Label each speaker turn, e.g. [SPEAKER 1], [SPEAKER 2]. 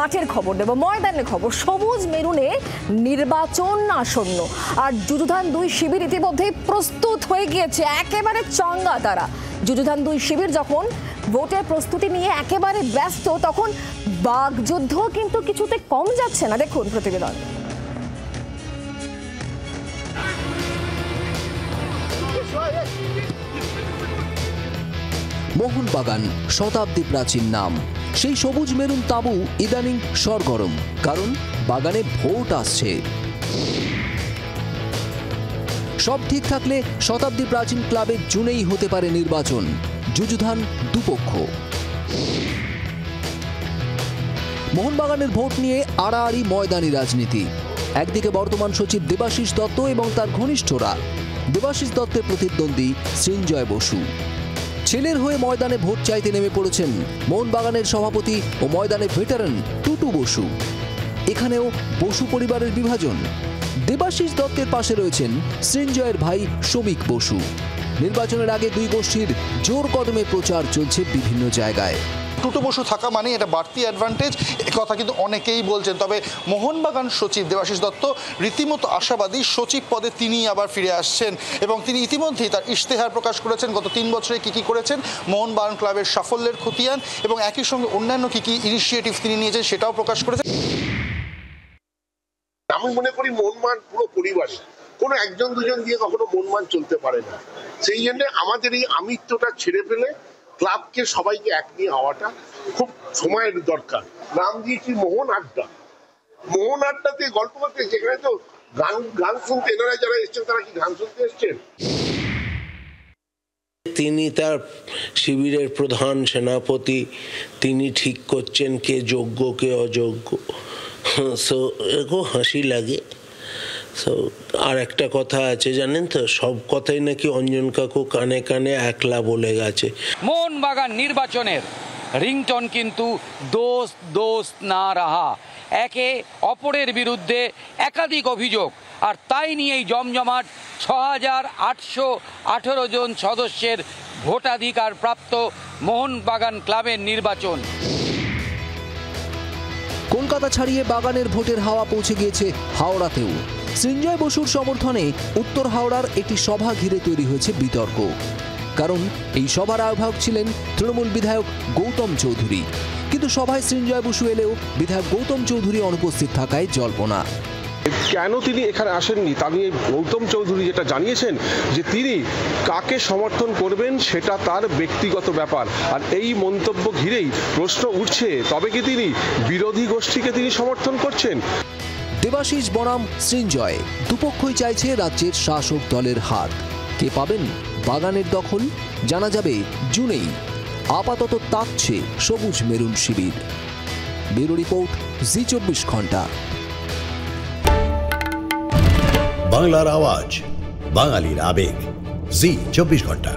[SPEAKER 1] মাঠের খবর দেব, ময়দানের খবর। সবুজ মেরুনে নির্বাচন আসন্ন, আর যুযুধান 2 শিবির ইতিমধ্যেই প্রস্তুত হয়ে গিয়েছে, একেবারে চাঙ্গা তারা। যুযুধান 2 শিবির যখন ভোটের প্রস্তুতি নিয়ে একেবারে ব্যস্ত, তখন বাগযুদ্ধ কিন্তু কিছুতে কম যাচ্ছে না। দেখুন প্রতিবেদন।
[SPEAKER 2] মোহনবাগান শতাব্দী প্রাচীন নাম। সেই সবুজ মেরুন তাঁবু ইদানিং সরগরম, কারণ বাগানে ভোট আসছে। সব ঠিক থাকলে শতাব্দী প্রাচীন ক্লাবে জুনেই হতে পারে নির্বাচন। যুযুধান দুপক্ষ। মোহনবাগানের ভোট নিয়ে আড়াআড়ি ময়দানি রাজনীতি। একদিকে বর্তমান সচিব দেবাশিস দত্ত এবং তার ঘনিষ্ঠরা। দেবাশিস দত্তের প্রতিদ্বন্দ্বী সৃঞ্জয় বসু। ছেলের হয়ে ময়দানে ভোট চাইতে নেমে পড়েছেন মোহনবাগানের সভাপতি ও ময়দানে ভেটারান টুটু বসু। এখানেও বসু পরিবারের বিভাজন। দেবাশিস দত্তের পাশে রয়েছেন সৃঞ্জয়ের ভাই শ্রমিক বসু। নির্বাচনের আগে দুই গোষ্ঠীর জোর কদমে প্রচার চলছে বিভিন্ন জায়গায়।
[SPEAKER 3] টুটু বসু থাকা মানে এটা বাড়তি অ্যাডভান্টেজ, কথা কিন্তু অনেকেই বলছেন। তবে মোহনবাগান সচিব দেবাশিস দত্ত রীতিমতো আশাবাদী সচিব পদে তিনি আবার ফিরে আসছেন, এবং তিনি ইতিমধ্যেই তার ইশতেহার প্রকাশ করেছেন গত 3 বছরে কী করেছেন, মোহনবাগান ক্লাবের সাফল্যের খতিয়ান এবং একই সঙ্গে অন্যান্য কী ইনিশিয়েটিভ তিনি নিয়েছেন সেটাও প্রকাশ করেছেন।
[SPEAKER 4] আমি মনে করি মোহনবাগান পুরো পরিবারে কোনো একজন দুজন দিয়ে কখনো মোহনবাগান চলতে পারে না। সেই জন্য আমাদের এই আমিত্বটা ছেড়ে ফেলে ক্লাবকে সবাইকে এক নিয়ে হওয়াটা খুব সময়ের দরকার। নাম দিয়েছি মোহন আড্ডা। মোহন আড্ডাতে গল্প করতে, যেখানে তো গান শুনতে এনারা যারা এসছেন তারা কি গান শুনতে এসছেন?
[SPEAKER 5] তিনি তার শিবিরের প্রধান সেনাপতি, তিনি ঠিক করছেন কে যোগ্য কে অযোগ্য। সো এরকম হাসি লাগে। সো আর একটা কথা আছে জানেন তো, সব কথাই নাকি অঞ্জন কাকু কানে কানে একলা বলে গেছে।
[SPEAKER 6] মোহনবাগান নির্বাচনের রিংটন কিন্তু দোস্ত দোস্ত না রাহা। একে অপরের বিরুদ্ধে একাধিক অভিযোগ, আর তাই নিয়েই জমজমাট ৬,৮১৮ জন সদস্যের ভোটাধিকার প্রাপ্ত মোহনবাগান ক্লাবের নির্বাচন।
[SPEAKER 2] কলকাতা ছাড়িয়ে বাগানের ভোটের হাওয়া পৌঁছে গিয়েছে হাওড়াতেও। সৃঞ্জয় বসুর সমর্থনে উত্তর হাওড়ার একটি সভা ঘিরে তৈরি হয়েছে বিতর্ক, কারণ এই সভার আহ্বায়ক ছিলেন তৃণমূল বিধায়ক গৌতম চৌধুরী। কিন্তু সভায় সৃঞ্জয় বসু এলেও বিধায়ক গৌতম চৌধুরী অনুপস্থিত থাকায় জল্পনা।
[SPEAKER 7] কেন তিনি এখানে আসেননি তা নিয়ে গৌতম চৌধুরী যেটা জানিয়েছেন যে তিনি কাকে সমর্থন করবেন সেটা তার ব্যক্তিগত ব্যাপার, আর এই মন্তব্য ঘিরেই প্রশ্ন উঠছে তবে কি তিনি বিরোধী গোষ্ঠীকে তিনি সমর্থন করছেন।
[SPEAKER 2] দেবাশিস বনাম সৃঞ্জয় দুপক্ষই চাইছে রাজ্যের শাসক দলের হাত। কে পাবেন বাগানের দখল জানা যাবে জুনেই। আপাতত তাকছে সবুজ মেরুন শিবির। ব্যুরো রিপোর্ট, জি 24 ঘন্টা।
[SPEAKER 8] বাংলার আওয়াজ, বাঙালির আবেগ, জি 24 ঘন্টা।